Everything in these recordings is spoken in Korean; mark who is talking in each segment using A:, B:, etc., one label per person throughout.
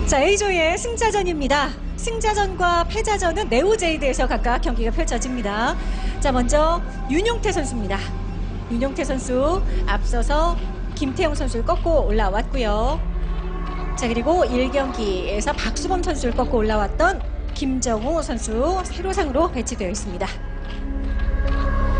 A: 자, A조의 승자전입니다. 승자전과 패자전은 네오제이드에서 각각 경기가 펼쳐집니다. 자, 먼저 윤용태 선수입니다. 윤용태 선수 앞서서 김태형 선수를 꺾고 올라왔고요. 자, 그리고 1경기에서 박수범 선수를 꺾고 올라왔던 김정우 선수 세로상으로 배치되어 있습니다.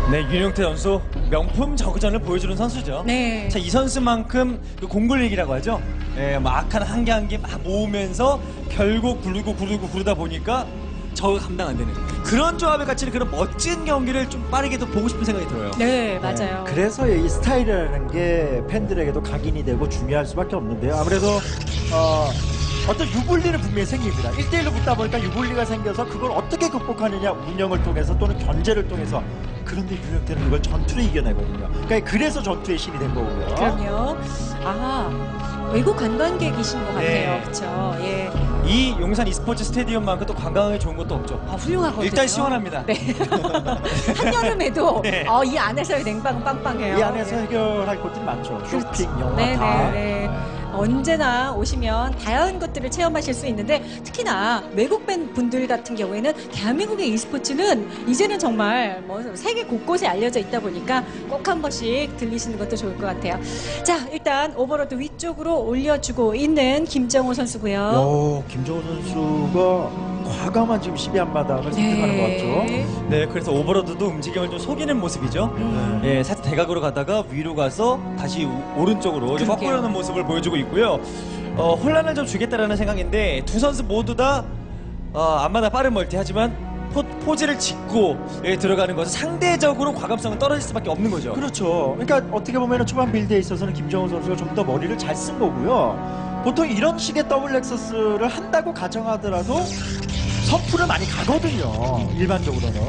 B: 네, 윤용태 선수 명품 저그전을 보여주는 선수죠.
A: 네.
B: 자, 이 선수만큼 그 공굴리기라고 하죠. 예, 막 악한 한 개 한 개 막 모으면서 결국 구르다 보니까 저가 감당 안 되는 그런 조합에 갇히는 그런 멋진 경기를 좀 빠르게도 보고 싶은 생각이 들어요.
A: 네, 맞아요.
C: 그래서 이 스타일이라는 게 팬들에게도 각인이 되고 중요할 수밖에 없는데요. 아무래도 어떤 유불리는 분명히 생깁니다. 1대1로 붙다 보니까 유불리가 생겨서 그걸 어떻게 극복하느냐, 운영을 통해서 또는 견제를 통해서. 그런데 윤용태는 그걸 전투로 이겨내거든요. 그러니까 그래서 전투의 신이 된 거고요.
A: 그럼요. 아, 외국 관광객이신 것 같아요.
B: 네.
A: 그렇죠. 예.
B: 이 용산 e스포츠 스테디움만큼 또 관광하기 좋은 것도 없죠.
A: 아, 훌륭하거든요.
B: 일단 시원합니다.
A: 네. 한여름에도
B: 네.
A: 이 안에서의 냉방은 빵빵해요.
C: 이 안에서
A: 예.
C: 해결할 것들이 많죠. 쇼핑, 영화
A: 네,
C: 다.
A: 네, 네. 언제나 오시면 다양한 것들을 체험하실 수 있는데, 특히나 외국 팬 분들 같은 경우에는 대한민국의 e스포츠는 이제는 정말 뭐 세계 곳곳에 알려져 있다 보니까 꼭 한 번씩 들리시는 것도 좋을 것 같아요. 자, 일단 오버로드 위쪽으로 올려주고 있는 김정우 선수고요.
C: 김정우 선수가 과감한 지금 12안마당을 선택하는 것 같죠.
B: 네, 그래서 오버로드도 움직임을 좀 속이는 모습이죠. 예, 살짝 대각으로 가다가 위로 가서 다시 오른쪽으로 이제
A: 그러게요.
B: 꺾으려는 모습을 보여주고 있고요. 혼란을 좀 주겠다라는 생각인데 두 선수 모두 다 앞마다 빠른 멀티 하지만 포즈를 짓고 들어가는 것은 상대적으로 과감성은 떨어질 수밖에 없는 거죠.
C: 그렇죠. 그러니까 어떻게 보면 초반 빌드에 있어서는 김정우 선수가 좀 더 머리를 잘 쓴 거고요. 보통 이런 식의 더블 렉서스를 한다고 가정하더라도 선풀을 많이 가거든요. 일반적으로는.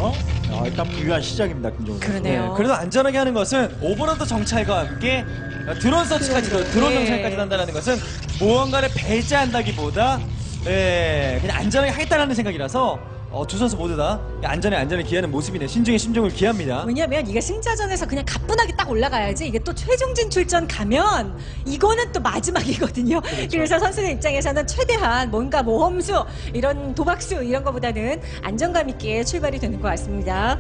C: 일단 부유한 시작입니다, 김정우 선수.
A: 그러네요.
B: 그래도 안전하게 하는 것은 오버로드 정찰과 함께 드론 서치까지도 드론 정찰까지 한다는 것은 무언가를 배제한다기보다 그냥 안전하게 하겠다는 생각이라서 두 선수 모두 다 안전에 기하는 모습이네. 신중에 신중을 기합니다.
A: 왜냐면 이게 승자전에서 그냥 가뿐하게 딱 올라가야지, 이게 또 최종 진출전 가면 이거는 또 마지막이거든요. 그래서 선수들 입장에서는 최대한 뭔가 모험수, 이런 도박수 이런 거보다는 안정감 있게 출발이 되는 것 같습니다.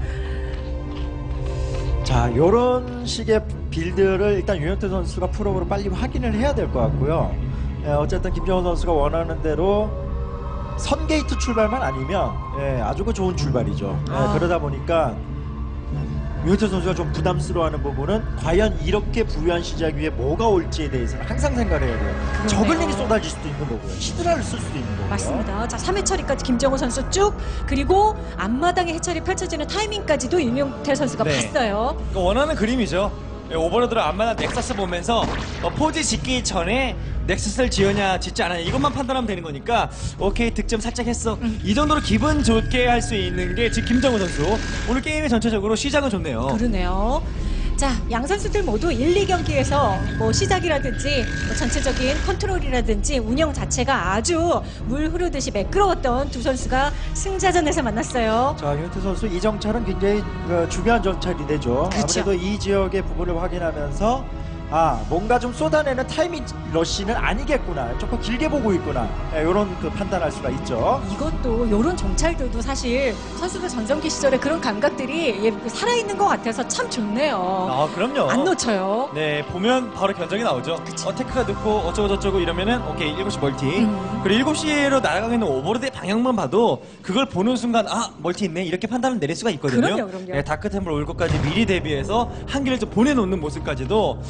C: 자, 요런 식의 빌드를 일단 윤용태 선수가 프로그로 빨리 확인을 해야 될 것 같고요. 어쨌든 김정우 선수가 원하는 대로 선게이트 출발만 아니면 아주 좋은 출발이죠. 그러다 보니까 윤용태 선수가 좀 부담스러워하는 부분은 과연 이렇게 부유한 시작 위에 뭐가 올지에 대해서는 항상 생각을 해야 돼요.
A: 그러네요.
C: 저글링이 쏟아질 수도 있는 거고요. 히드라를 쓸 수도 있는 거고요.
A: 맞습니다. 자, 3회 처리까지 김정우 선수 쭉, 그리고 앞마당의 해처리 펼쳐지는 타이밍까지도 윤용태 선수가
B: 네.
A: 봤어요.
B: 그러니까 원하는 그림이죠. 오버로드로 안마다 넥서스 보면서 포즈 짓기 전에 넥서스를 지으냐 짓지 않았냐 이것만 판단하면 되는 거니까 오케이 득점 살짝 했어. 이 정도로 기분 좋게 할 수 있는 게 지금 김정우 선수. 오늘 게임의 전체적으로 시작은 좋네요.
A: 그러네요. 자, 양 선수들 모두 1, 2경기에서 뭐 시작이라든지 뭐 전체적인 컨트롤이라든지 운영 자체가 아주 물 흐르듯이 매끄러웠던 두 선수가 승자전에서 만났어요.
C: 자, 윤용태 선수 이 정찰은 굉장히 중요한 정찰이 되죠.
A: 그렇죠.
C: 아무래도 이 지역의 부분을 확인하면서 뭔가 좀 쏟아내는 타이밍 러쉬는 아니겠구나. 조금 길게 보고 있구나. 이런 판단할 수가 있죠.
A: 이것도 요런 정찰들도 사실 선수들 전성기 시절에 그런 감각들이 살아있는 것 같아서 참 좋네요.
B: 그럼요.
A: 안 놓쳐요.
B: 네, 보면 바로 견적이 나오죠. 테크가 넣고 어쩌고저쩌고 이러면은 오케이 7시 멀티. 그리고 7시로 날아가고 있는 오버로드의 방향만 봐도 그걸 보는 순간 멀티 있네 이렇게 판단을 내릴 수가 있거든요.
A: 그럼요.
B: 네, 다크템플 올 것까지 미리 대비해서 한 개를 좀 보내놓는 모습까지도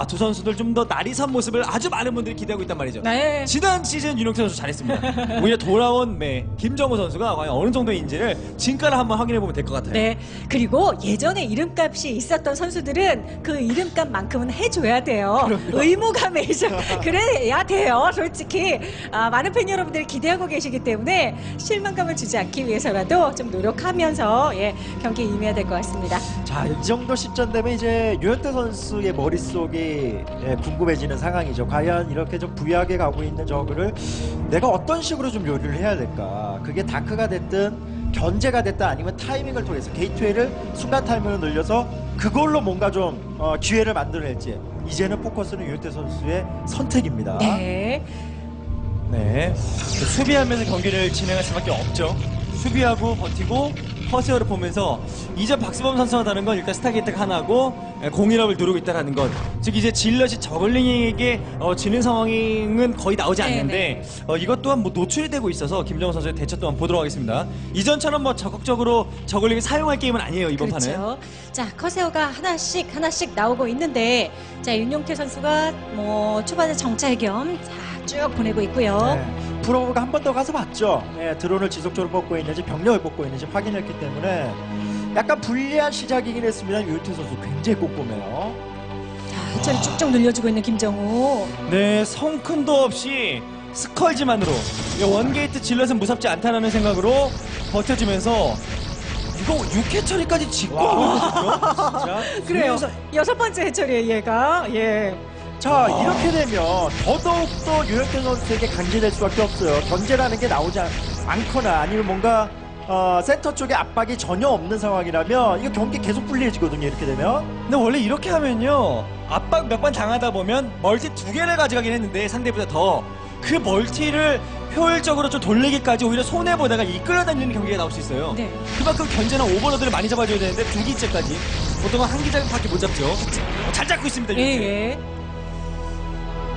B: 두 선수들 좀 더 날이 선 모습을 아주 많은 분들이 기대하고 있단 말이죠.
A: 네.
B: 지난 시즌 윤용태 선수 잘했습니다. 오히려 돌아온 김정우 선수가 과연 어느 정도인지를 진가를 한번 확인해 보면 될 것 같아요.
A: 네. 그리고 예전에 이름값이 있었던 선수들은 그 이름값만큼은 해줘야 돼요. 의무감에 있어. 그래야 돼요. 솔직히 많은 팬 여러분들이 기대하고 계시기 때문에 실망감을 주지 않기 위해서라도 좀 노력하면서 경기에 임해야 될 것 같습니다.
C: 자, 이 정도 시점 되면 이제 윤용태 선수의 머릿속이 궁금해지는 상황이죠. 과연 이렇게 좀 부유하게 가고 있는 저그를 내가 어떤 식으로 좀 요리를 해야 될까? 그게 다크가 됐든 견제가 됐든 아니면 타이밍을 통해서 게이트웨이를 순간 타이밍을 늘려서 그걸로 뭔가 좀 기회를 만들어낼지. 이제는 포커스는 윤용태 선수의 선택입니다.
A: 네.
B: 네. 수비하면서 경기를 진행할 수밖에 없죠. 수비하고 버티고 커세어를 보면서 이제 박수범 선수와 다른 건 일단 스타게이트가 하나고 공일업을 누르고 있다는 것. 즉 이제 질럿이 저글링에게 지는 상황은 거의 나오지 않는데 이것 또한 뭐 노출이 되고 있어서 김정은 선수의 대처 또한 보도록 하겠습니다. 이전처럼 뭐 적극적으로 저글링을 사용할 게임은 아니에요, 이번 판은.
A: 그렇죠. 자, 커세어가 하나씩 나오고 있는데, 자, 윤용태 선수가 뭐 초반에 정찰 겸 쭉 보내고 있고요.
C: 네. 프로가 한 번 더 가서 봤죠. 네, 드론을 지속적으로 뽑고 있는지 병력을 뽑고 있는지 확인했기 때문에 약간 불리한 시작이긴 했습니다. 유효태 선수 굉장히 꼼꼼해요.
A: 자, 해처리 쭉쭉 늘려주고 있는 김정우.
B: 네, 성큰도 없이 스컬지만으로 원게이트 질럿은 무섭지 않다는 생각으로 버텨주면서 이거 6회 처리까지 짓고 하거든요. 자,
A: 그래요.
B: 그래서
A: 6번째 해처리에 얘가, 예.
C: 자, 이렇게 되면 더더욱더 유효태 선수에게 강제될 수밖에 없어요. 견제라는 게 나오지 않거나 아니면 뭔가 센터 쪽에 압박이 전혀 없는 상황이라면 이거 경기 계속 불리해지거든요. 이렇게 되면.
B: 근데 원래 이렇게 하면요, 압박 몇 번 당하다 보면 멀티 2개를 가져가긴 했는데 상대보다 더 그 멀티를 효율적으로 좀 돌리기까지 오히려 손해보다가 이끌어다니는 경기가 나올 수 있어요.
A: 네.
B: 그만큼 견제나 오버로드를 많이 잡아줘야 되는데 2기째까지 보통은 1기째밖에 못 잡죠. 잘 잡고 있습니다.
A: 예, 예.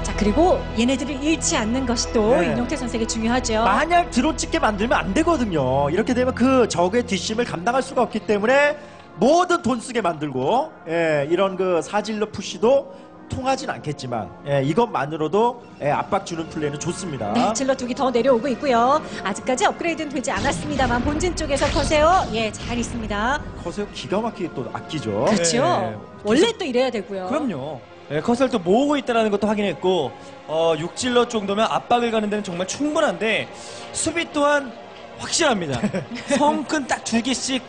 A: 자, 그리고 얘네들을 잃지 않는 것이 또
C: 네.
A: 윤용태 선수에게 중요하죠.
C: 마냥 드론 찍게 만들면 안 되거든요. 이렇게 되면 그 적의 뒷심을 감당할 수가 없기 때문에 뭐든 돈 쓰게 만들고, 예, 이런 그 사질러 푸시도 통하진 않겠지만, 예, 이것만으로도 압박 주는 플레이는 좋습니다.
A: 네, 질러 2기 더 내려오고 있고요. 아직까지 업그레이드는 되지 않았습니다만 본진 쪽에서 커세어, 예, 잘 있습니다.
C: 커세어 기가 막히게 또 아끼죠.
A: 그렇죠.
B: 네.
A: 원래 또 이래야 되고요.
B: 그럼요. 네, 컷을 또 모으고 있다는 것도 확인했고, 6질러 정도면 압박을 가는 데는 정말 충분한데 수비 또한 확실합니다. 성큰 딱 2개씩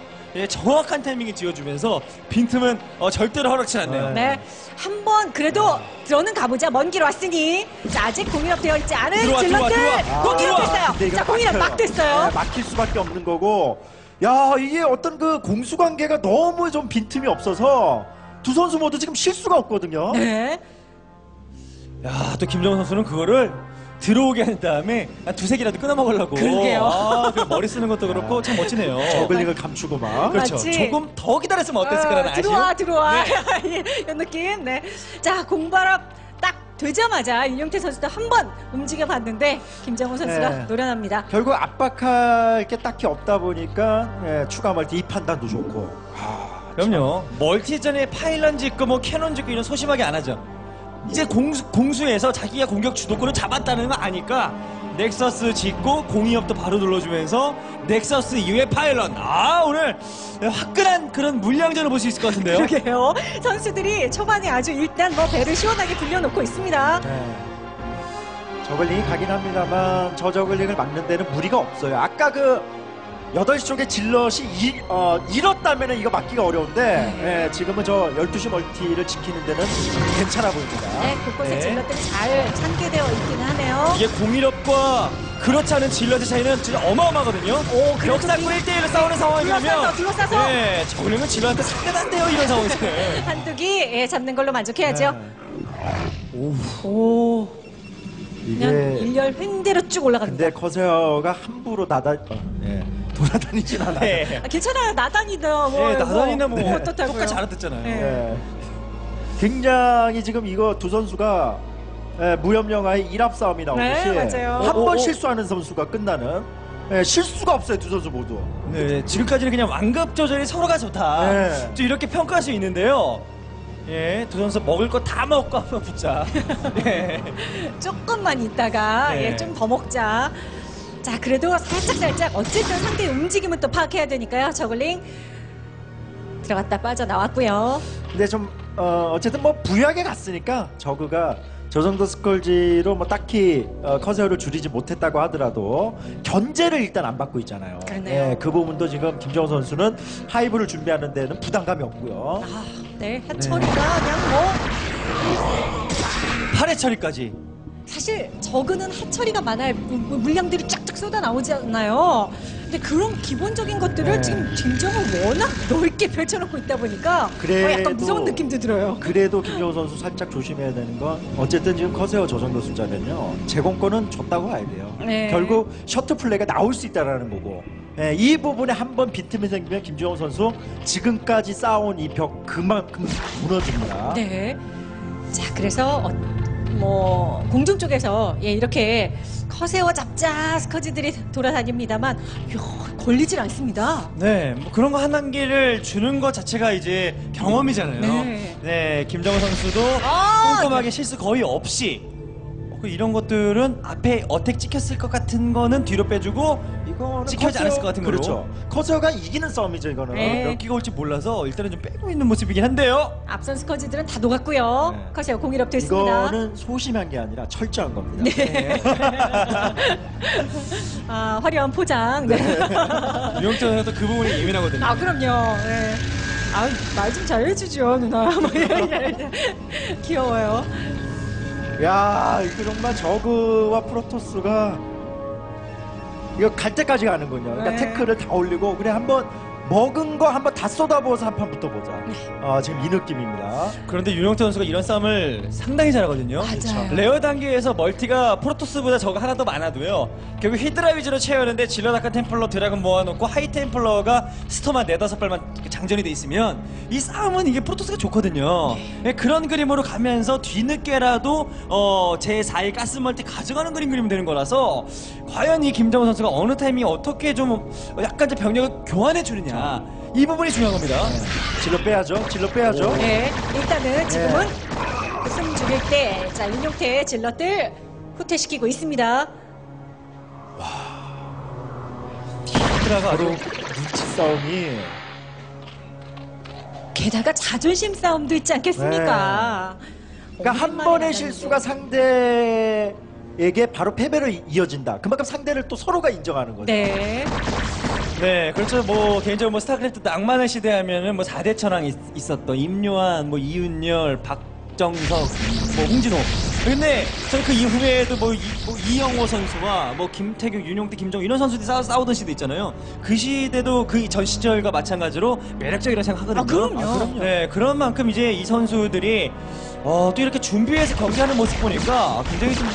B: 정확한 타이밍에 지어주면서 빈틈은 절대로 허락치 않네요.
A: 네, 한번 그래도 들어는 가보자. 먼 길 왔으니. 자, 아직 공인업 되어 있지 않은
B: 들어와,
A: 질럿들
B: 들어와.
A: 공인업
C: 근데
A: 됐어요.
C: 이거
A: 자, 공인업
C: 막혀요.
A: 막 됐어요.
C: 네, 막힐 수밖에 없는 거고. 야, 이게 어떤 그 공수관계가 너무 좀 빈틈이 없어서 두 선수 모두 지금 실수가 없거든요.
A: 네.
B: 야, 또 김정은 선수는 그거를 들어오게 한 다음에 한 2-3개라도 끊어먹으려고.
A: 그러게요.
B: 아, 그 머리 쓰는 것도 그렇고 참 멋지네요.
C: 저글링을 감추고 막.
B: 그렇죠.
A: 맞지?
B: 조금 더 기다렸으면 어땠을까라는 아쉬움.
A: 들어와. 이런 느낌. 네. 자, 공발업 딱 되자마자 윤용태 선수도 한번 움직여 봤는데 김정우 선수가
C: 네.
A: 노련합니다.
C: 결국 압박할 게 딱히 없다 보니까, 예, 추가 멀티 이 판단도 좋고.
B: 그럼요. 멀티전에 파일런 짓고 뭐 캐논 짓고 이런 소심하게 안 하죠. 이제 공수에서 자기가 공격 주도권을 잡았다는 거 아니까 넥서스 짓고 공이업도 바로 눌러주면서 넥서스 이후에 파일런. 아, 오늘 화끈한 그런 물량전을 볼 수 있을 것 같은데요.
A: 그러게요. 선수들이 초반에 아주 일단 뭐 배를 시원하게 불려놓고 있습니다.
C: 네. 저글링이 가긴 합니다만 저 저글링을 막는 데는 무리가 없어요. 아까 그 8시 쪽에 질럿이 잃었다면 이거 막기가 어려운데, 예, 지금은 저 12시 멀티를 지키는 데는 괜찮아 보입니다.
A: 네, 곳곳에
B: 네.
A: 질럿들이 잘 참게되어 있기는 하네요.
B: 이게 공일업과 그렇지 않은 질럿의 차이는 진짜 어마어마하거든요.
A: 그래도
B: 역사꾼 1대1로 싸우는 상황이라면
A: 둘러싸서.
B: 네, 저글링은 질럿한테 상대도 안 돼요, 이런 상황에서는.
A: 한두기 예, 잡는 걸로 만족해야죠.
C: 네.
A: 오, 그냥
C: 이게
A: 일렬 횡대로 쭉 올라갑니다.
C: 근데 커세어가 함부로 돌아다니진 않아요.
B: 네.
A: 아, 괜찮아요. 나단이다. 뭐,
B: 네, 나단이나 뭐
A: 어떻다고요?
B: 똑같이 알아듣잖아요.
A: 네.
C: 예. 굉장히 지금 이거 두 선수가, 예, 무협영화의 일합 싸움이 나오듯이,
A: 네, 맞아요.
C: 한 번 실수하는 선수가 끝나는, 예, 실수가 없어요, 두 선수 모두.
B: 네, 지금까지는 그냥 완급 조절이 서로가 좋다.
C: 네.
B: 좀 이렇게 평가할 수 있는데요. 예, 두 선수 먹을 거 다 먹고 한번 붙자. 예.
A: 조금만 있다가
B: 네.
A: 예, 좀 더 먹자. 자, 그래도 살짝 어쨌든 상대의 움직임은 또 파악해야 되니까요. 저글링 들어갔다 빠져 나왔고요.
C: 근데 좀 어쨌든 뭐 부유하게 갔으니까 저그가 저 정도 스컬지로 뭐 딱히 커세어를 줄이지 못했다고 하더라도 견제를 일단 안 받고 있잖아요.
A: 그러네요.
C: 예, 그 부분도 지금 김정우 선수는 하이브를 준비하는 데는 부담감이 없고요.
A: 아, 네, 해처리가 그냥 뭐
B: 8회 처리까지.
A: 사실 저그는 해처리가 많아요. 물량들이 쫙쫙 쏟아 나오지 않나요? 근데 그런 기본적인 것들을
C: 네.
A: 지금 김정은 워낙 넓게 펼쳐놓고 있다 보니까
C: 그래도-
A: 약간 무서운 느낌도 들어요.
C: 그래도 김정우 선수 살짝 조심해야 되는 건 어쨌든 지금 커세어 저 정도 숫자면요 제공권은 줬다고 봐야 돼요.
A: 네.
C: 결국 셔틀 플레이가 나올 수 있다라는 거고 예, 이 부분에 한번 빈틈이 생기면 김정우 선수 지금까지 쌓아온 이 벽 그만큼 무너집니다.
A: 네. 자, 그래서 뭐 공중 쪽에서 이렇게 커세어 잡자 스커지들이 돌아다닙니다만 걸리질 않습니다.
B: 네, 뭐 그런 거 한 단계를 주는 것 자체가 이제 경험이잖아요.
A: 네.
B: 네, 김정은 선수도
A: 아,
B: 꼼꼼하게 실수 거의 없이 이런 것들은 앞에 어택 찍혔을 것 같은 거는 뒤로 빼주고
C: 이거는
B: 찍히지 않았을 것 같은 걸로.
C: 그렇죠. 커세어가 이기는 싸움이죠 이거는.
A: 네.
B: 몇 기가 올지 몰라서 일단은 좀 빼고 있는 모습이긴 한데요.
A: 앞선 스커지들은 다 녹았고요.
C: 네.
A: 커세어 공일업 됐습니다.
C: 이거는 소심한 게 아니라 철저한 겁니다.
A: 네. 아, 화려한 포장. 네.
B: 유영태 선수도 그 부분이 예민하거든요.
A: 아, 그럼요. 네. 아, 말 좀 잘해주죠, 누나. 뭐 이런 귀여워요.
C: 야, 이거 정말 저그와 프로토스가 이거 갈 때까지 가는군요. 그러니까
A: 네.
C: 태클을 다 올리고 그래 한번 먹은 거 한번 다 쏟아부어서 한 판 붙어보자. 지금 이 느낌입니다.
B: 그런데 윤영태 선수가 이런 싸움을 상당히 잘하거든요.
A: 맞아요.
B: 레어 단계에서 멀티가 프로토스보다 저가 하나 더 많아도요. 결국 히드라 위주로 채우는데 질러다칸 템플러 드래곤 모아놓고 하이 템플러가 스톰한 4-5발만 장전이 돼 있으면 이 싸움은 이게 프로토스가 좋거든요. 예, 그런 그림으로 가면서 뒤늦게라도 제 4일 가스 멀티 가져가는 그림이 되는 거라서 과연 이 김정은 선수가 어느 타이밍에 어떻게 좀 약간 좀 병력을 교환해 주느냐 이 부분이 중요한 겁니다.
C: 질러 빼야죠. 질러 빼야죠.
A: 네. 일단은 지금은 숨 죽일 때, 자, 윤용태의 질럿들 후퇴시키고 있습니다.
B: 히드라가
C: 바로
B: 아주
C: 눈치 싸움이
A: 게다가 자존심 싸움도 있지 않겠습니까?
C: 그러니까 한 번의 실수가 상대에게 바로 패배로 이어진다. 그만큼 상대를 또 서로가 인정하는 거죠.
A: 네.
B: 네, 그렇죠. 뭐 개인적으로 뭐 스타크래프트 낭만의 시대하면은 뭐 4대 천왕 있었던 임요한, 뭐 이윤열, 박정석, 뭐 홍진호. 근데 저는 그 이후에도 뭐 이영호 선수와 뭐 김태규, 윤용태, 김정 이런 선수들이 싸우던 시대 있잖아요. 그 시대도 그 전 시절과 마찬가지로 매력적이라고 생각하거든요.
A: 아, 그럼요.
B: 네, 그런 만큼 이제 이 선수들이 또 이렇게 준비해서 경기하는 모습 보니까 굉장히 좀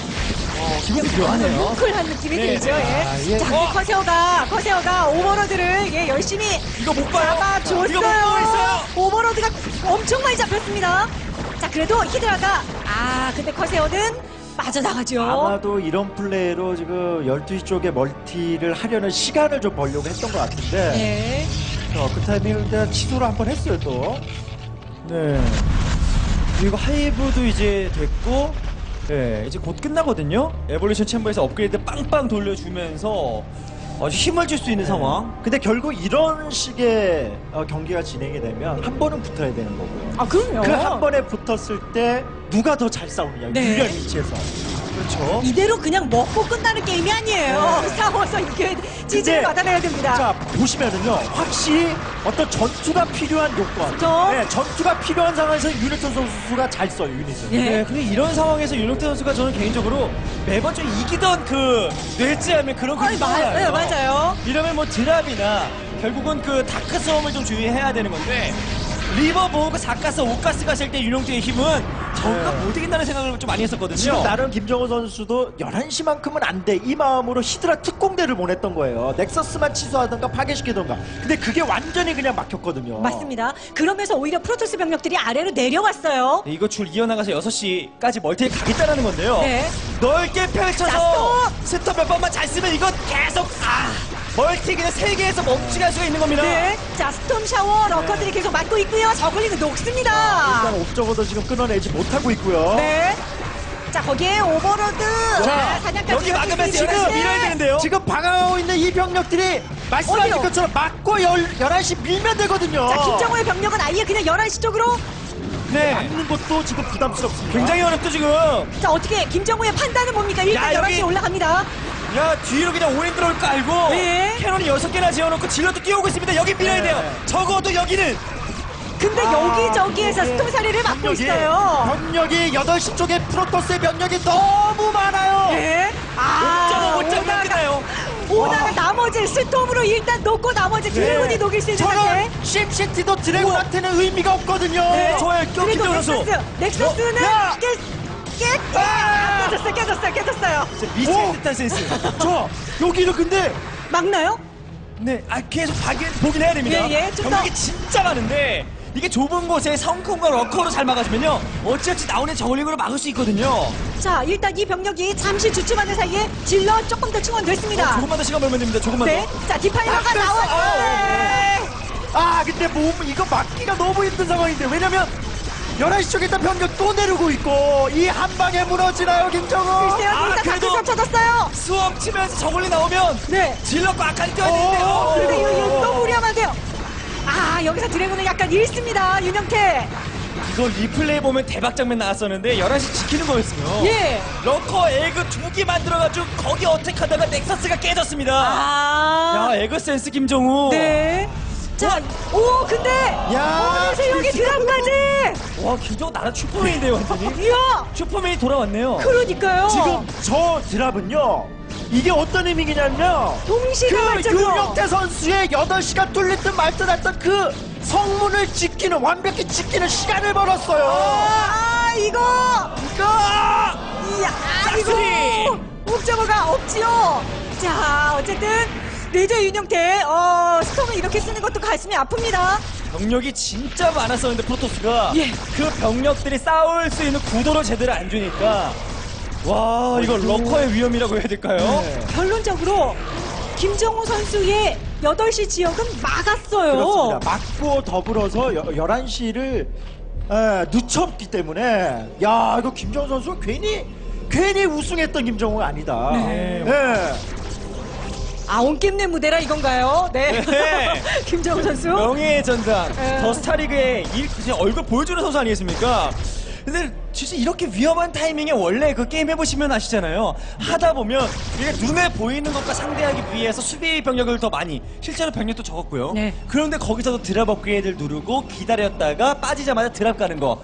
B: 기분이 묘하네요.
A: 뭉클한 느낌이
B: 네,
A: 들죠.
B: 네.
A: 예.
C: 예.
A: 자, 근데 커세어가 오버로드를 열심히
B: 이거 못 봐요. 이거 못 보고
A: 잡아줬어요.
B: 있어요.
A: 오버로드가 엄청 많이 잡혔습니다. 자, 그래도 히드라가 근데 커세어는 빠져나가죠.
C: 아마도 이런 플레이로 지금 12시 쪽에 멀티를 하려는 시간을 좀 벌려고 했던 것 같은데
A: 네.
C: 그 타이밍을 일단 취소를 한번 했어요 또.
B: 네. 그리고 하이브도 이제 됐고, 네, 이제 곧 끝나거든요. 에볼루션 챔버에서 업그레이드 빵빵 돌려주면서 아주 힘을 줄 수 있는 상황.
C: 근데 결국 이런 식의 경기가 진행이 되면 한 번은 붙어야 되는 거고요.
A: 아, 그럼요.
C: 그 한 번에 붙었을 때 누가 더 잘 싸우느냐
A: 네.
C: 유리한 위치에서.
B: 그렇죠.
A: 이대로 그냥 먹고 끝나는 게임이 아니에요.
C: 네.
A: 싸워서 이겨야 지지를
C: 근데-
A: 받아내야 됩니다.
C: 자 보시면은요 확실히 어떤 전투가 필요한 요건,
A: 그렇죠.
C: 네, 전투가 필요한 상황에서 유니턴 선수가 잘 써요 유닛을.
A: 예.
B: 네, 근데 이런 상황에서 윤용태 선수가 저는 개인적으로 매번 좀 이기던 그 뇌찌하면 그런 그림이
A: 네, 맞아요.
B: 이러면 뭐 드랍이나 결국은 그 다크 싸움을 좀 주의해야 되는 건데 리버 모으고 4가스, 5가스 갔을 때 윤용태의 힘은 저가
C: 네.
B: 못 이긴다는 생각을 좀 많이 했었거든요.
C: 지금 나름 김정우 선수도 11시만큼은 안 돼. 이 마음으로 히드라 특공대를 보냈던 거예요. 넥서스만 취소하던가 파괴시키던가. 근데 그게 완전히 그냥 막혔거든요.
A: 맞습니다. 그러면서 오히려 프로토스 병력들이 아래로 내려왔어요.
B: 네, 이거 줄 이어나가서 6시까지 멀티에 가겠다는 건데요.
A: 네.
B: 넓게 펼쳐서
A: 자,
B: 스톱 몇 번만 잘 쓰면 이거 계속 멀티 그냥 3개에서 멈추게 할 수가 있는 겁니다.
A: 네. 자, 스톰 샤워 러커들이 계속 맞고 있고요. 저글링은 녹습니다.
C: 일단 옵저버도 지금 끊어내지 못하고 있고요.
A: 네. 자, 거기에 오버로드.
C: 자,
A: 사냥까지
B: 여기 막으면
A: 지금
B: 지금 밀어야 되는데요.
C: 지금 방어하고 있는 이 병력들이 말씀하신
A: 어디요?
C: 것처럼 막고 11시 밀면 되거든요.
A: 자, 김정호의 병력은 아예 그냥 11시 쪽으로.
B: 네.
C: 막는 것도 지금 부담스럽습니다.
B: 굉장히 어렵죠 지금.
A: 자, 어떻게 김정호의 판단은 뭡니까? 일단
B: 야,
A: 11시에
B: 여기-
A: 올라갑니다.
B: 야 뒤로 그냥 오인 들어올 거 알고
A: 네.
B: 캐논이 6개나 지어놓고 질러도 뛰어오고 있습니다. 여기 밀어야
C: 네.
B: 돼요. 적어도 여기는
A: 근데 여기저기에서 스톰살이를 막고 있어요.
C: 병력이 8시 쪽에 프로토스의 병력이 너무 많아요.
A: 네.
B: 못 잡나요?
A: 오다가 나머지 스톰으로 일단 놓고 나머지 드래곤이 녹일 수 있는 상태.
C: 저는 심시티도 드래곤한테는 의미가 없거든요.
B: 네, 좋아요.
A: 그리고
B: 김정은 선수.
A: 넥서스는
C: 야!
A: 깨졌어요.
B: 미칠 듯한 센스.
C: 저 여기는 근데
A: 막나요?
B: 네, 계속 보긴 해야 됩니다.
A: 예, 좀
B: 병력이
A: 더.
B: 진짜 많은데 이게 좁은 곳에 성큼과 러커로 잘 막아주면요 어찌어찌 나오는 저글링으로 막을 수 있거든요.
A: 자, 일단 이 병력이 잠시 주춤하는 사이에 질러 조금 더 충원됐습니다.
B: 조금만 더 시간 벌면 됩니다. 조금만
A: 네,
B: 더.
A: 자 디파이너가
C: 아,
A: 나와.
C: 근데 이거 막기가 너무 힘든 상황인데 왜냐면 11시 쪽에 일단 병력 또 내리고 있고 이 한 방에 무너지나요 김정은?
A: 글쎄요, 일단
B: 그래도-
A: 다크 쳐졌어요.
B: 수험 치면서 저글링 나오면
A: 네.
B: 질럿과 아칸이 뛰어야 되는데요.
A: 근데 이거 너무 무리하면돼요. 여기서 드래곤은 약간 잃습니다, 윤영태.
B: 이거 리플레이 보면 대박 장면 나왔었는데 11시 지키는 거였어요.
A: 예.
B: 러커 에그 2개 만들어가지고 거기 어택하다가 넥서스가 깨졌습니다. 야, 에그 센스 김정우.
A: 네. 자, 근데
C: 야,
A: 세용이 드랍까지.
B: 와, 김정우 나라 슈퍼맨인데요, 완전히.
A: 이야,
B: 슈퍼맨이 돌아왔네요.
A: 그러니까요.
C: 지금 저 드랍은요 이게 어떤 의미냐면요
A: 동시다발적으로.
C: 윤영태 선수의 8시간 뚫릴 듯 말 듯 했던 그 성문을 지키는 완벽히 지키는 시간을 벌었어요.
A: 이거. 이야,
B: 싹쓸이.
A: 이거. 옥저버가 없지요. 자, 어쨌든 내저 윤영태 스톰을 이렇게 쓰는 것도 가슴이 아픕니다.
B: 병력이 진짜 많았었는데 프로토스가
A: 예.
B: 그 병력들이 싸울 수 있는 구도를 제대로 안 주니까 와, 이거 러커의 위험이라고 해야 될까요?
C: 네.
A: 결론적으로 김정우 선수의 8시 지역은 막았어요.
C: 그렇습니다. 맞고 더불어서 11시를 늦췄기 때문에 야 이거 김정은 선수 괜히 우승했던 김정우가 아니다.
B: 네.
A: 온게임내 무대라 이건가요? 네.
B: 네.
A: 김정우 선수.
B: 명예의 전당,
A: 네.
B: 더 스타리그의 그냥 얼굴 보여주는 선수 아니겠습니까? 근데 진짜 이렇게 위험한 타이밍에 원래 그 게임 해보시면 아시잖아요. 하다 보면 이게 눈에 보이는 것과 상대하기 위해서 수비 병력을 더 많이, 실제로 병력도 적었고요.
A: 네.
B: 그런데 거기서도 드랍 업그레이드를 누르고 기다렸다가 빠지자마자 드랍 가는 거.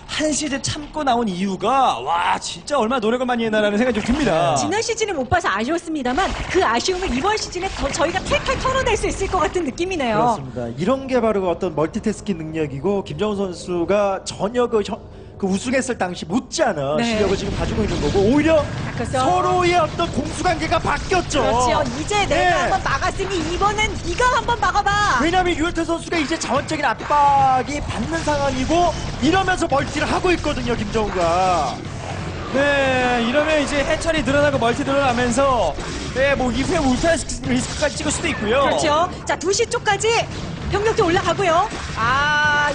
B: 한 시즌 참고 나온 이유가 와 진짜 얼마나 노력을 많이 했나라는 생각이 좀 듭니다.
A: 지난 시즌을 못 봐서 아쉬웠습니다만 그 아쉬움을 이번 시즌에 더 저희가 탈탈 털어낼 수 있을 것 같은 느낌이네요.
C: 그렇습니다. 이런 게 바로 어떤 멀티태스킹 능력이고 김정은 선수가 전혀 그 우승했을 당시 못지않은
A: 네.
C: 실력을 지금 가지고 있는 거고 오히려
A: 바뀌었어.
C: 서로의 어떤 공수관계가 바뀌었죠.
A: 그렇죠. 이제
C: 네.
A: 내가 한번 막았으니 이번엔 네가 한번 막아봐.
C: 왜냐하면 유현태 선수가 이제 자원적인 압박이 받는 상황이고 이러면서 멀티를 하고 있거든요 김정우가.
B: 네, 이러면 이제 해철이 늘어나고 멀티 늘어나면서 네, 뭐 이후에 울타 리스크까지 찍을 수도 있고요.
A: 그렇죠. 자, 2시 쪽까지 병력도 올라가고요.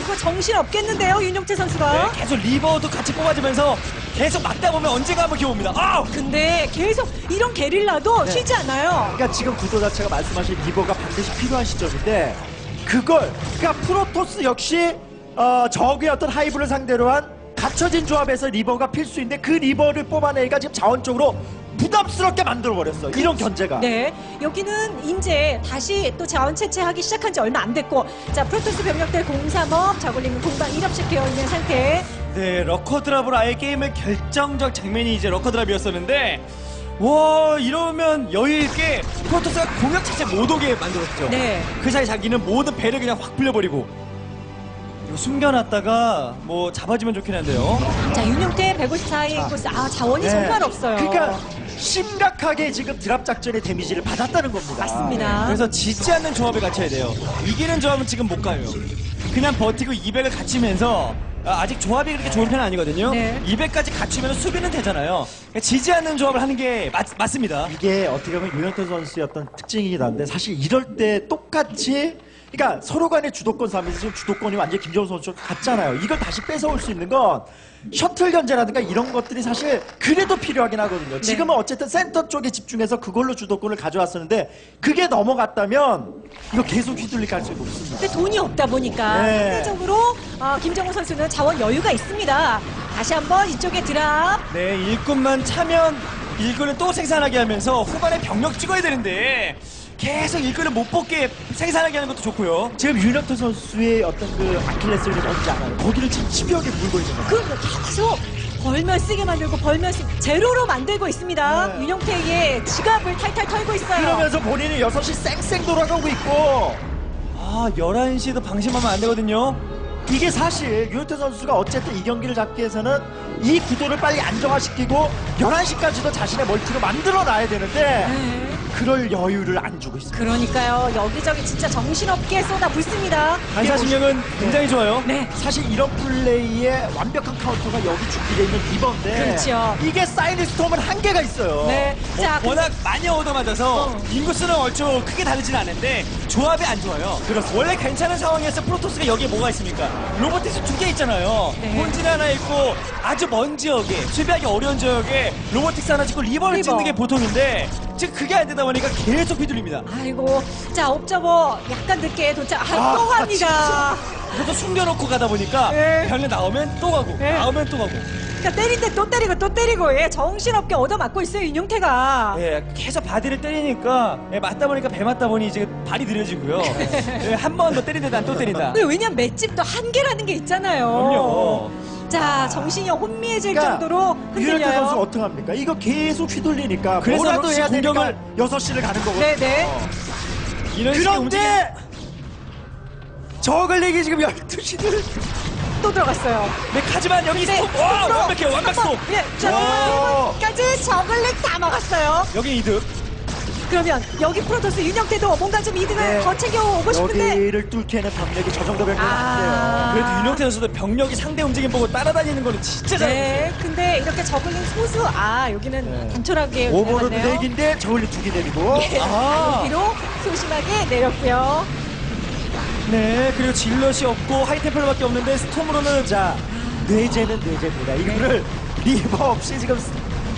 A: 이거 정신 없겠는데요, 윤용태 선수가.
B: 네, 계속 리버도 같이 뽑아주면서 계속 막다 보면 언젠가 한번 기회 옵니다.
A: 근데 계속 이런 게릴라도 쉬지 않아요.
C: 그러니까 지금 구도 자체가 말씀하신 리버가 반드시 필요한 시점인데 그러니까 프로토스 역시 적의 어떤 하이브를 상대로 한 갖춰진 조합에서 리버가 필수인데 그 리버를 뽑아내기가 지금 자원적으로 부담스럽게 만들어버렸어. 이런 견제가.
A: 네, 여기는 이제 다시 또 자원 채취하기 시작한 지 얼마 안 됐고, 자, 프로토스 병력들 0-3업, 저글링 공방 1업씩 되어 있는 상태.
B: 네, 러커 드랍으로 아예 게임을 결정적 장면이 이제 러커 드랍이었었는데 와 이러면 여유있게 프로토스가 공격 자체 못 오게 만들었죠.
A: 네.
B: 그 사이 자기는 모든 배를 그냥 확 불려버리고 이거 숨겨놨다가 뭐 잡아주면 좋긴 한데요.
A: 자, 윤용태 154의 코스. 자원이 정말 없어요.
C: 그러니까 심각하게 지금 드랍 작전의 데미지를 받았다는 겁니다.
A: 맞습니다.
B: 그래서 지지 않는 조합을 갖춰야 돼요. 이기는 조합은 지금 못 가요. 그냥 버티고 200을 갖추면서 아직 조합이 그렇게 좋은 편은 아니거든요.
A: 네.
B: 200까지 갖추면 수비는 되잖아요. 그러니까 지지 않는 조합을 하는 게 맞습니다.
C: 이게 어떻게 보면 유현태 선수의 어떤 특징이긴 한데 사실 이럴 때 똑같이 그러니까 서로 간의 주도권 싸움에서 지금 주도권이 완전히 김정은 선수 같잖아요. 이걸 다시 뺏어올 수 있는 건 셔틀 견제라든가 이런 것들이 사실 그래도 필요하긴 하거든요. 지금은 어쨌든 센터 쪽에 집중해서 그걸로 주도권을 가져왔었는데 그게 넘어갔다면 이거 계속 휘둘릴 가능성이 높습니다.
A: 근데 돈이 없다 보니까
C: 네.
A: 상대적으로 김정우 선수는 자원 여유가 있습니다. 다시 한번 이쪽에 드랍.
B: 네, 일꾼만 차면 일꾼을 또 생산하게 하면서 후반에 병력 찍어야 되는데 계속 일꾼을 못 뽑게 생산하게 하는 것도 좋고요.
C: 지금 윤혁태 선수의 어떤 그 아킬레스건이 뭔지 알아요. 거기를 지금 집요하게 물고 있는 거예요.
A: 그럼 계속 벌면 쓰게 만들고 벌면 제로로 만들고 있습니다.
C: 네.
A: 윤영태의 지갑을 탈탈 털고 있어요.
C: 그러면서 본인은 6시 쌩쌩 돌아가고 있고,
B: 아 11시에도 방심하면 안 되거든요.
C: 이게 사실 윤혁태 선수가 어쨌든 이 경기를 잡기 위해서는 이 구도를 빨리 안정화시키고 11시까지도 자신의 멀티로 만들어놔야 되는데
A: 네.
C: 그럴 여유를 안 주고 있습니다.
A: 그러니까요. 여기저기 진짜 정신없게 쏟아붓습니다.
B: 반사신경은 굉장히 좋아요.
A: 네.
C: 사실 이런 플레이에 완벽한 카운터가 여기 준비되어 있는 리버인데
A: 그렇죠.
C: 이게 사이드 스톰은 한계가 있어요.
A: 네. 자,
B: 워낙 많이 얻어맞아서 인구수는 얼추 크게 다르진 않은데 조합이 안 좋아요.
C: 그렇습니다.
B: 원래 괜찮은 상황에서 프로토스가 여기에 뭐가 있습니까? 로보틱스 2개 있잖아요.
A: 네.
B: 본진 하나 있고 아주 먼 지역에 수비하기 어려운 지역에 로보틱스 하나 짓고 리버를
A: 리버.
B: 찍는 게 보통인데 지금 그게 안 되다 보니까 계속 휘둘립니다.
A: 아이고. 자, 옵저버 약간 늦게 도착. 또 합니다.
B: 그래서 숨겨놓고 가다 보니까
A: 네.
B: 변에 나오면 또 가고
A: 네.
B: 나오면 또 가고
A: 그러니까 때릴 때 또 때리고 또 때리고 예, 정신없게 얻어맞고 있어요, 윤용태가.
B: 예, 계속 바디를 때리니까 예, 맞다 보니까 배 맞다 보니 이제 발이 느려지고요. 예, 한 번 더 때리는데 난 또 때린다.
A: 근데 왜냐면 맷집도 한계라는 게 있잖아요.
B: 그럼요.
A: 자, 정신이 혼미해질
C: 그러니까
A: 정도로
C: 윤혁태 선수
A: 흔들려요.
C: 어떡합니까? 이거 계속 휘둘리니까
B: 그래서
C: 뭐라도
B: 역시
C: 해야 되니까
B: 공격을
C: 6시를 가는 거거든요.
A: 네네.
B: 이런 식의 움직임.
C: 그런데 저글링이 지금 12시를
A: 또 들어갔어요.
B: 네, 하지만 여기
A: 네,
B: 스톱! 와,
A: 스톱!
B: 완벽해요, 완벽
A: 한 번,
B: 스톱!
A: 예, 자,
C: 와.
A: 1번까지 저글링 다 먹었어요.
B: 여기 이득.
A: 그러면 여기 프로토스 윤영태도 뭔가 좀 이득을
C: 네.
A: 더 챙겨오고 싶은데.
C: 여기를 뚫기에는 병력이 저 정도 병력은 안 돼요.
A: 아.
B: 그래도 윤영태 선수도 병력이 상대 움직임 보고 따라다니는 거는 진짜 잘해요.
A: 네, 근데 이렇게 저글링 소수, 여기는
C: 네.
A: 단촐하게
C: 오버로드
A: 내려갔네요.
C: 4개인데 저글링 2개 내리고
A: 예,
B: 아.
A: 여기로 소심하게 내렸고요.
B: 네, 그리고 질럿이 없고 하이템플러밖에 없는데 스톰으로는
C: 자, 뇌제는 뇌제입니다. 이거를 리버 없이 지금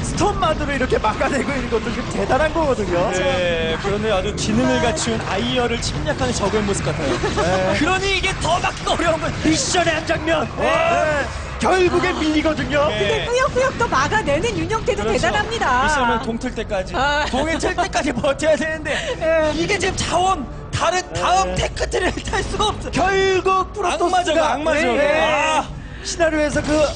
C: 스톰만으로 이렇게 막아내고 있는 것도 지금 대단한 거거든요.
B: 네, 그런데 아주 지능을 갖춘 아이어를 침략하는 적의 모습 같아요.
C: 네.
B: 그러니 이게 더 막기가 어려운 건
C: 미션의 한 장면. 네. 결국에 밀리거든요.
B: 네.
A: 근데 꾸역꾸역 또 막아내는 윤영태도 대단합니다.
B: 미션을 동틀 때까지,
A: 아.
B: 동에 칠 때까지 버텨야 되는데
A: 네.
B: 이게 지금 자원 다음 테크트를 탈 수가 없어.
C: 결국 프로토스가
B: 악마죠, 악마죠.
C: 네.
B: 아.
C: 시나리오에서 그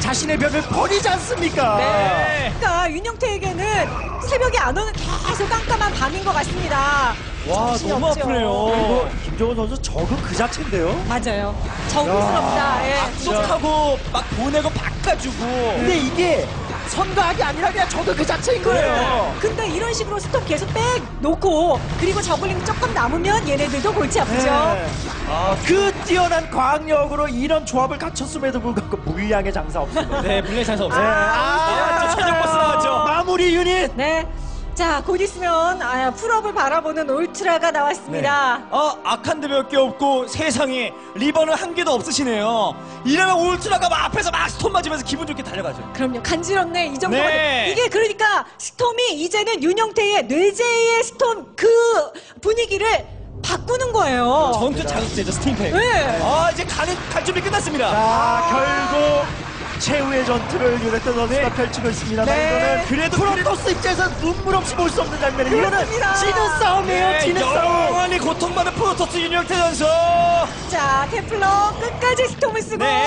C: 자신의 벽을 버리지 않습니까?
B: 네.
A: 그러니까 윤영태에게는 새벽에 안 오는 계속 깜깜한 밤인 것 같습니다.
B: 와,
A: 정신이
B: 너무
A: 없죠.
B: 아프네요.
C: 그리고 김정은 선수 저그 그 자체인데요.
A: 맞아요. 정스럽다. 예.
B: 압축하고 막 보내고 바꿔주고.
C: 근데 이게 선거하기 아니라 그냥 저그 그 자체인 거예요.
A: 근데 이런 식으로 스톱 계속 빼놓고 그리고 저글링 조금 남으면 얘네들도 골치 아프죠.
C: 네. 그 뛰어난 과학력으로 이런 조합을 갖췄음에도 불구하고 물량의 장사 없습니다.
B: 네, 물레 찬스 없어요.
C: 아,
B: 최종 버스 나왔죠.
C: 마무리 유닛.
A: 네. 자, 곧 있으면 풀업을 바라보는 울트라가 나왔습니다.
B: 아칸드 몇 개 없고 세상에 리버는 한 개도 없으시네요. 이러면 울트라가 막 앞에서 막 스톰 맞으면서 기분 좋게 달려가죠.
A: 그럼요. 간지럽네. 이 정도면.
B: 네.
A: 이게 그러니까 스톰이 이제는 윤영태의 뇌제의 스톰 그 분위기를 바꾸는 거예요.
B: 전투 자극제죠, 스팀팩.
A: 네.
B: 이제 갈 준비 끝났습니다.
C: 자, 결국 최후의 전투를 유네트 선수가 펼치고 있습니다.
A: 네.
C: 이거는
B: 그래도
C: 프로토스 입장에서 눈물 없이 볼 수 없는 장면이에요. 이거는
A: 그렇습니다.
C: 지는 싸움이에요. 지는 싸움.
B: 영원히 고통받은 프로토스 윤영태 선수.
A: 자, 테플러 끝까지 스톰을 쓰고
B: 네,